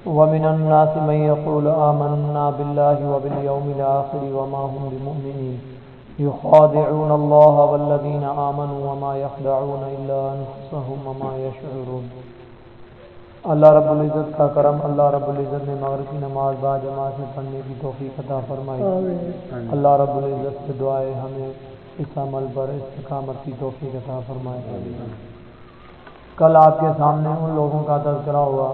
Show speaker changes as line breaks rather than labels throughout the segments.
ومن الناس من يقول آمنا بالله وباليوم الآخر وما هم بمؤمنين يخادعون الله والذين آمنوا وما يخدعون إلا أنفسهم وما يشعرون۔ اللہ رب العزت کا کرم، اللہ رب العزت نے مغرب کی نماز با جماعت میں پڑھنے کی توفیق عطا فرمائی۔ اللہ رب العزت سے دعائے ہمیں اس عمل پر استقامت کی توفیق عطا فرمائے۔ کل آپ کے سامنے ان لوگوں کا تذکرہ ہوا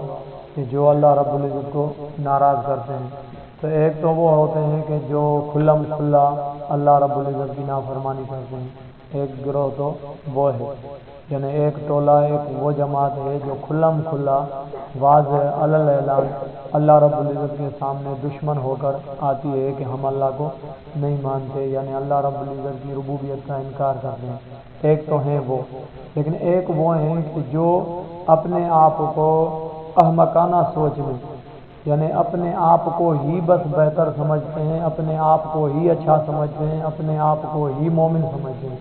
کہ جو اللہ رب العزت کو ناراض کرتے ہیں۔ تو ایک تو وہ ہوتے ہیں کہ جو کھلم کھلا اللہ رب العزت کی نافرمانی کرتے ہیں، ایک گروہ تو وہ ہے، یعنی ایک ٹولہ، ایک وہ جماعت ہے جو کھلم کھلا واضح علل اعلان اللہ رب العزت کے سامنے دشمن ہو کر آتی ہے کہ ہم اللہ کو نہیں مانتے، یعنی اللہ رب العزت کی ربوبیت کا انکار کرتے ہیں۔ ایک تو ہیں وہ، لیکن ایک وہ ہیں کہ جو اپنے آپ کو احمقانہ سوچ میں، یعنی اپنے آپ کو ہی بس بہتر سمجھتے ہیں، اپنے آپ کو ہی اچھا سمجھتے ہیں، اپنے آپ کو ہی مومن سمجھتے ہیں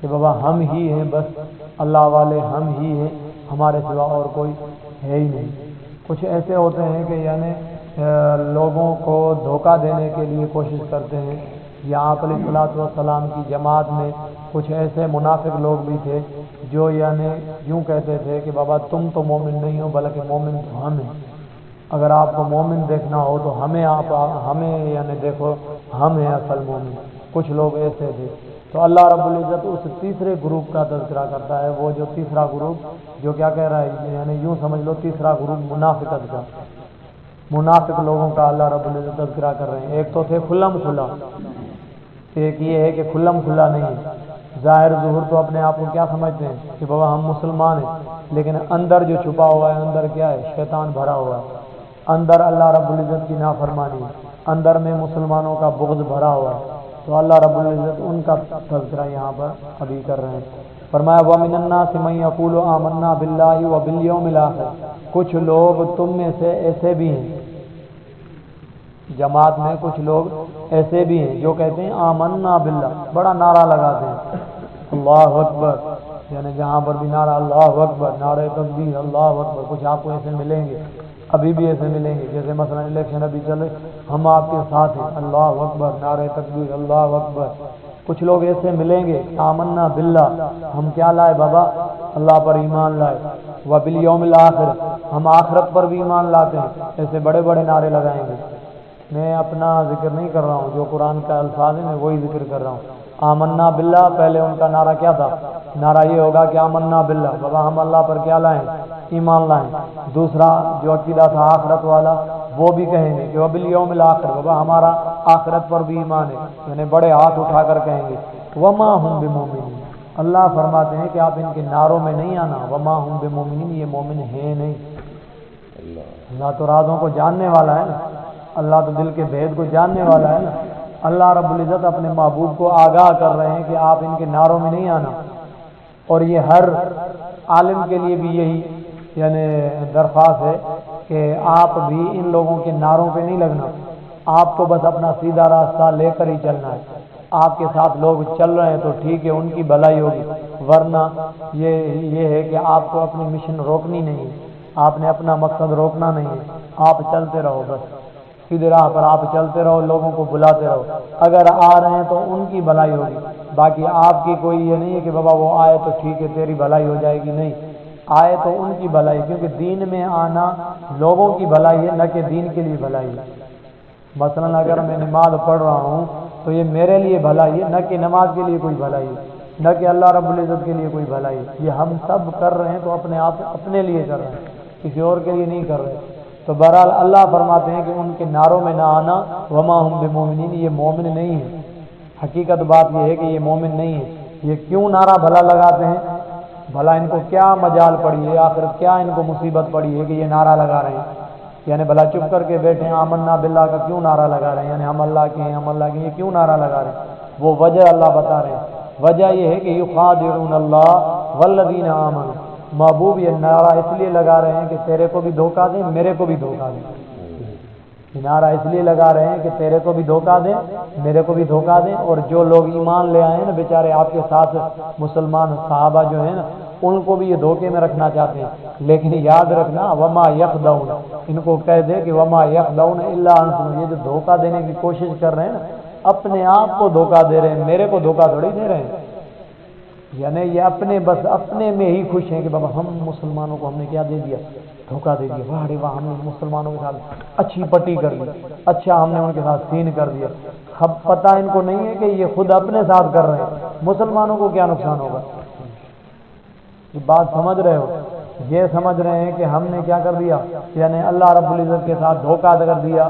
کہ بابا ہم ہی ہیں، بس اللہ والے ہم ہی ہیں، ہمارے سوا اور کوئی ہے ہی نہیں۔ کچھ ایسے ہوتے ہیں کہ یعنی لوگوں کو دھوکہ دینے کے لیے کوشش کرتے ہیں۔ یہاں علیہ الصلوۃ والسلام کی جماعت میں کچھ ایسے منافق لوگ بھی تھے جو یعنی یوں کہتے تھے کہ بابا تم تو مومن نہیں ہو، بلکہ مومن تو ہم ہیں، اگر آپ کو مومن دیکھنا ہو تو ہمیں یعنی دیکھو، ہم ہیں اصل مومن۔ کچھ لوگ ایسے تھے۔ تو اللہ رب العزت اس تیسرے گروپ کا تذکرہ کرتا ہے، وہ جو تیسرا گروپ جو کیا کہہ رہا ہے، یعنی یوں سمجھ لو تیسرا گروپ منافقت کا، منافق لوگوں کا اللہ رب العزت تذکرہ کر رہے ہیں۔ ایک تو تھے کھلم کھلا، ایک یہ ہے کہ کھلم کھلا نہیں ہے، ظاہر ظہور تو اپنے آپ کو کیا سمجھتے ہیں کہ بابا ہم مسلمان ہیں، لیکن اندر جو چھپا ہوا ہے، اندر کیا ہے، شیطان بھرا ہوا ہے، اندر اللہ رب العزت کی نافرمانی، اندر میں مسلمانوں کا بغض بھرا ہوا ہے۔ تو اللہ رب العزت ان کا تذکرہ یہاں پر ابھی کر رہے ہیں۔ فرمایا وَمِنَ النَّاسِ مَن يَقُولُ آمَنَّا بِاللَّهِ وَبِالْيَوْمِ الْآخِرِ، کچھ لوگ تم میں سے ایسے بھی ہیں، جماعت میں کچھ لوگ ایسے بھی ہیں جو کہتے ہیں آمنا باللہ، بڑا نعرہ لگاتے ہیں اللہ اکبر، یعنی جہاں پر بھی نعرہ اللہ اکبر، نعرہ تکبیر اللہ اکبر، کچھ آپ کو ایسے ملیں گے، ابھی بھی ایسے ملیں گے، جیسے مثلا الیکشن ابھی چلے، ہم آپ کے ساتھ ہیں، اللہ اکبر، نعرہ تکبیر اللہ اکبر۔ کچھ لوگ ایسے ملیں گے آمنا باللہ، ہم کیا لائے بابا، اللہ پر ایمان لائے، وبالیوم الآخر، ہم آخرت پر بھی ایمان لاتے ہیں، ایسے بڑے بڑے نعرے لگائیں گے۔ میں اپنا ذکر نہیں کر رہا ہوں، جو قرآن کا الفاظ ہے میں وہی ذکر کر رہا ہوں۔ آمنا باللہ، پہلے ان کا نعرہ کیا تھا، نعرہ یہ ہوگا کہ آمنا باللہ، بابا ہم اللہ پر کیا لائیں، ایمان لائیں۔ دوسرا جو عقیدہ تھا آخرت والا، وہ بھی کہیں گے کہ وبالیوم الآخر، بابا ہمارا آخرت پر بھی ایمان ہے، یعنی بڑے ہاتھ اٹھا کر کہیں گے۔ وما ہم بمومنین، اللہ فرماتے ہیں کہ آپ ان کے نعروں میں نہیں آنا، وما ہم بمومنین، یہ مومن ہیں نہیں۔ اللہ تو رازوں کو جاننے والا ہے نا، اللہ تو دل کے بھید کو جاننے والا ہے نا۔ اللہ رب العزت اپنے محبوب کو آگاہ کر رہے ہیں کہ آپ ان کے نعروں میں نہیں آنا، اور یہ ہر عالم کے لیے بھی یہی یعنی درخواست ہے کہ آپ بھی ان لوگوں کے نعروں پہ نہیں لگنا، آپ کو بس اپنا سیدھا راستہ لے کر ہی چلنا ہے۔ آپ کے ساتھ لوگ چل رہے ہیں تو ٹھیک ہے، ان کی بھلائی ہوگی، ورنہ یہ ہے کہ آپ کو اپنی مشن روکنی نہیں ہے، آپ نے اپنا مقصد روکنا نہیں ہے، آپ چلتے رہو، بس سیدھے راہ پر آپ چلتے رہو، لوگوں کو بلاتے رہو، اگر آ رہے ہیں تو ان کی بھلائی ہوگی، باقی آپ کی کوئی یہ نہیں ہے کہ بابا وہ آئے تو ٹھیک ہے تیری بھلائی ہو جائے گی، نہیں، آئے تو ان کی بھلائی، کیونکہ دین میں آنا لوگوں کی بھلائی ہے، نہ کہ دین کے لیے بھلائی ہے۔ مثلا اگر میں نماز پڑھ رہا ہوں تو یہ میرے لیے بھلائی ہے، نہ کہ نماز کے لیے کوئی بھلائی ہے، نہ کہ اللہ رب العزت کے لیے کوئی بھلائی ہے۔ یہ ہم سب کر رہے ہیں تو اپنے لیے کر رہے ہیں، کسی اور کے لیے نہیں کر رہے۔ تو بہرحال اللہ فرماتے ہیں کہ ان کے نعروں میں نہ آنا، وما ہم بمومنین، یہ مومن نہیں ہے۔ حقیقت بات یہ ہے کہ یہ مومن نہیں ہے۔ یہ کیوں نعرہ بھلا لگاتے ہیں، بھلا ان کو کیا مجال پڑی ہے، آخر کیا ان کو مصیبت پڑی ہے کہ یہ نعرہ لگا رہے ہیں، یعنی بھلا چپ کر کے بیٹھے ہیں، آمنا باللہ کا کیوں نعرہ لگا رہے ہیں، یعنی ہم اللہ کے ہیں، ہم اللہ کے ہیں، یہ کیوں نعرہ لگا رہے ہیں؟ وہ وجہ اللہ بتا رہے ہیں، وجہ یہ ہے کہ یخادعون اللہ والذین آمنوا، محبوب یہ نعرہ اس لیے لگا رہے ہیں کہ تیرے کو بھی دھوکہ دیں، میرے کو بھی دھوکہ دیں۔ یہ نعرہ اس لیے لگا رہے ہیں کہ تیرے کو بھی دھوکہ دیں، میرے کو بھی دھوکہ دیں، اور جو لوگ ایمان لے آئے ہیں نا بیچارے آپ کے ساتھ مسلمان صحابہ جو ہیں نا، ان کو بھی یہ دھوکے میں رکھنا چاہتے ہیں، لیکن یاد رکھنا وما یخدعون، ان کو کہہ دے کہ وما یخدعون الا انفسهم، یہ جو دھوکہ دینے کی کوشش کر رہے ہیں نا اپنے آپ کو دھوکہ دے رہے ہیں، میرے کو دھوکہ تھوڑی دے رہے ہیں۔ یعنی یہ اپنے بس اپنے میں ہی خوش ہیں کہ بابا ہم مسلمانوں کو ہم نے کیا دے دیا، دھوکہ دے دیا، واہ رے واہ ہم نے مسلمانوں کے ساتھ اچھی پٹی کر دی، اچھا ہم نے ان کے ساتھ سین کر دیا۔ اب پتہ ان کو نہیں ہے کہ یہ خود اپنے ساتھ کر رہے ہیں، مسلمانوں کو کیا نقصان ہوگا۔ یہ بات سمجھ رہے ہو؟ یہ سمجھ رہے ہیں کہ ہم نے کیا کر دیا، یعنی اللہ رب العزت کے ساتھ دھوکہ کر دیا،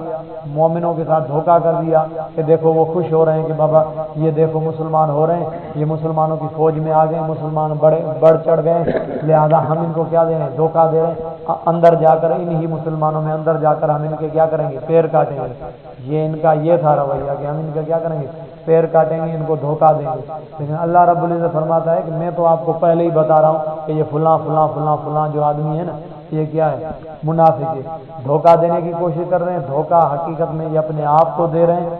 مومنوں کے ساتھ دھوکہ کر دیا کہ دیکھو وہ خوش ہو رہے ہیں کہ بابا یہ دیکھو مسلمان ہو رہے ہیں، یہ مسلمانوں کی فوج میں آ گئے، مسلمان بڑھ چڑھ گئے، لہذا ہم ان کو کیا دے رہے ہیں، دھوکہ دے رہے ہیں۔ اندر جا کر انہی مسلمانوں میں اندر جا کر ہم ان کے کیا کریں گے، پیر کاٹیں گے۔ یہ ان کا یہ تھا رویہ کہ ہم ان کا کیا کریں گے، پیر کاٹیں گے، ان کو دھوکہ دیں گے۔ لیکن اللہ رب العزت فرماتا ہے کہ میں تو آپ کو پہلے ہی بتا رہا ہوں کہ یہ فلاں فلاں فلاں فلاں جو آدمی ہے نا یہ کیا ہے، منافق ہے، دھوکہ دینے کی کوشش کر رہے ہیں۔ دھوکہ حقیقت میں یہ اپنے آپ کو دے رہے ہیں،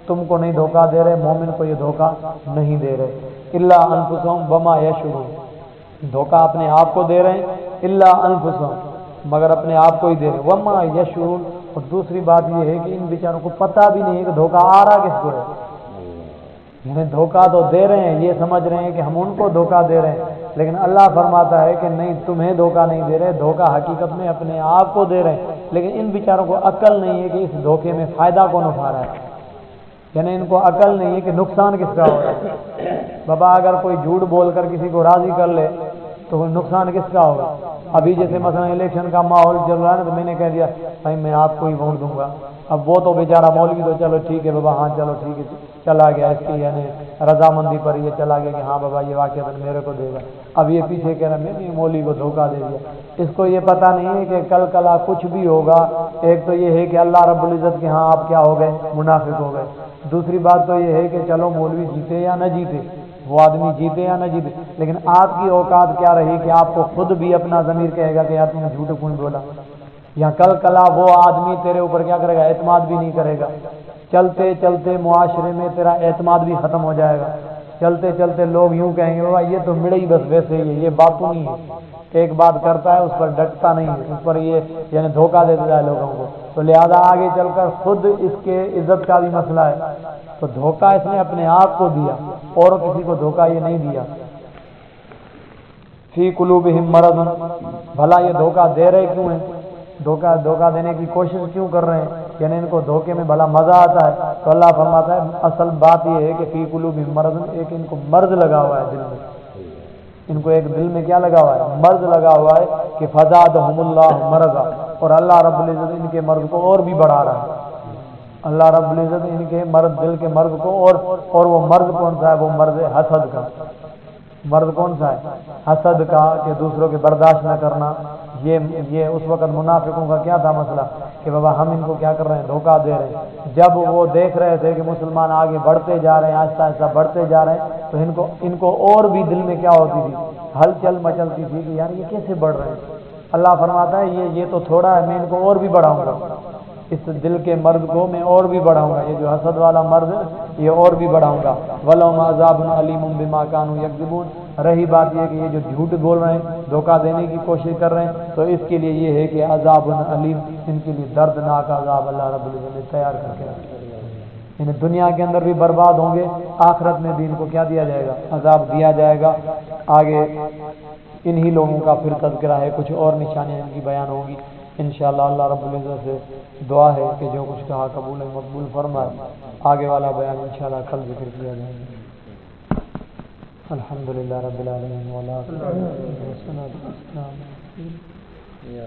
تم کو نہیں دھوکہ دے رہے، مومن کو یہ دھوکہ نہیں دے رہے۔ الا انفسهم بما یشعرون، دھوکہ اپنے آپ کو دے رہے ہیں، الا انفسهم مگر اپنے آپ کو ہی دے رہے ہیں، وما یشعرون۔ اور دوسری بات یہ ہے کہ ان بیچاروں کو پتہ بھی نہیں ہے کہ دھوکہ آ رہا کس کو ہے، یعنی دھوکہ تو دے رہے ہیں، یہ سمجھ رہے ہیں کہ ہم ان کو دھوکہ دے رہے ہیں، لیکن اللہ فرماتا ہے کہ نہیں، تمہیں دھوکہ نہیں دے رہے، دھوکہ حقیقت میں اپنے آپ کو دے رہے ہیں۔ لیکن ان بیچاروں کو عقل نہیں ہے کہ اس دھوکے میں فائدہ کون اٹھا رہا ہے، یعنی ان کو عقل نہیں ہے کہ نقصان کس کا ہو رہا ہے۔ بابا اگر کوئی جھوٹ بول کر کسی کو راضی کر لے تو نقصان کس کا ہوگا۔ ابھی جیسے مثلا الیکشن کا ماحول چل رہا ہے نا، تو میں نے کہہ دیا بھائی میں آپ کو ہی ووٹ دوں گا، اب وہ تو بیچارہ مولوی تو چلو ٹھیک ہے بابا، ہاں چلو ٹھیک ہے، چلا گیا اس کی یعنی رضامندی پر یہ چلا گیا کہ ہاں بابا یہ واقعہ میرے کو دے گا۔ اب یہ پیچھے کہہ رہا میں نے مولوی کو دھوکہ دے دیا۔ اس کو یہ پتہ نہیں ہے کہ کل کلا کچھ بھی ہوگا، ایک تو یہ ہے کہ اللہ رب العزت کے ہاں آپ کیا ہو گئے، منافق ہو گئے۔ دوسری بات تو یہ ہے کہ چلو مولوی جیتے یا نہ جیتے، وہ آدمی جیتے یا نہ جیتے، لیکن آپ کی اوقات کیا رہی کہ آپ کو خود بھی اپنا ضمیر کہے گا کہ یار تم نے جھوٹ کیوں بولا، یا کل کلا وہ آدمی تیرے اوپر کیا کرے گا، اعتماد بھی نہیں کرے گا۔ چلتے چلتے معاشرے میں تیرا اعتماد بھی ختم ہو جائے گا، چلتے چلتے لوگ یوں کہیں گے بابا یہ تو مڑے ہی بس ویسے ہی ہے، یہ باتوں نہیں ہے، ایک بات کرتا ہے اس پر ڈٹتا نہیں ہے، اس پر یہ یعنی دھوکہ دیتا ہے لوگوں کو، تو لہذا آگے چل کر خود اس کے عزت کا بھی مسئلہ ہے۔ تو دھوکہ اس نے اپنے آپ کو دیا، اور کسی کو دھوکہ یہ نہیں دیا۔ فی قلوبہم مرض، بھلا یہ دھوکہ دے رہے کیوں ہیں، دھوکہ دینے کی کوشش کیوں کر رہے ہیں، یعنی ان کو دھوکے میں بھلا مزہ آتا ہے۔ تو اللہ فرماتا ہے اصل بات یہ ہے کہ فی قلوبہم مرض، ایک ان کو مرض لگا ہوا ہے دل میں، ان کو ایک دل میں کیا لگا ہوا ہے، مرض لگا ہوا ہے کہ فزادہم اللہ مرضا، اور اللہ رب العزت ان کے مرض کو اور بھی بڑھا رہا ہے۔ اللہ رب العزت ان کے مرض، دل کے مرض کو اور وہ مرض کون سا ہے، وہ مرض حسد کا۔ مرض کون سا ہے، حسد کا، کہ دوسروں کے برداشت نہ کرنا۔ یہ اس وقت منافقوں کا کیا تھا مسئلہ کہ بابا ہم ان کو کیا کر رہے ہیں، دھوکہ دے رہے ہیں۔ جب وہ دیکھ رہے تھے کہ مسلمان آگے بڑھتے جا رہے ہیں، آہستہ آہستہ بڑھتے جا رہے ہیں، تو ان کو اور بھی دل میں کیا ہوتی تھی، ہلچل مچلتی تھی کہ یار یہ کیسے بڑھ رہے ہیں۔ اللہ فرماتا ہے یہ تو تھوڑا ہے، میں ان کو اور بھی بڑھاؤں گا، اس دل کے مرض کو میں اور بھی بڑھاؤں گا، یہ جو حسد والا مرض ہے یہ اور بھی بڑھاؤں گا۔ وَلَهُمْ عَذَابٌ عَلِيمٌ بِمَا كَانُوا يَكْذِبُونَ۔ رہی بات یہ کہ یہ جو جھوٹ بول رہے ہیں، دھوکہ دینے کی کوشش کر رہے ہیں، تو اس کے لیے یہ ہے کہ عذاب علیم، ان کے لیے دردناک عذاب اللہ رب العزت نے تیار کر کے رکھا ہے۔ یعنی دنیا کے اندر بھی برباد ہوں گے، آخرت میں بھی ان کو کیا دیا جائے گا، عذاب دیا جائے گا۔ آگے انہی لوگوں کا پھر تذکرہ ہے، کچھ اور نشانیاں ان کی بیان ہوگی انشاءاللہ۔ اللہ رب العزت سے دعا ہے کہ جو کچھ کہا قبول مقبول فرمائے۔ آگے والا بیان انشاءاللہ کل ذکر کیا جائے گا۔ الحمدللہ رب العالمین والصلاة والسلام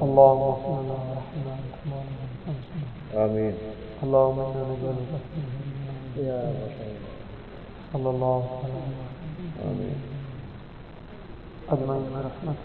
اللهم صل على محمد آمین اللهم انا نسألك یا صلی اللہ علیہ وسلم اجمعین برحمتک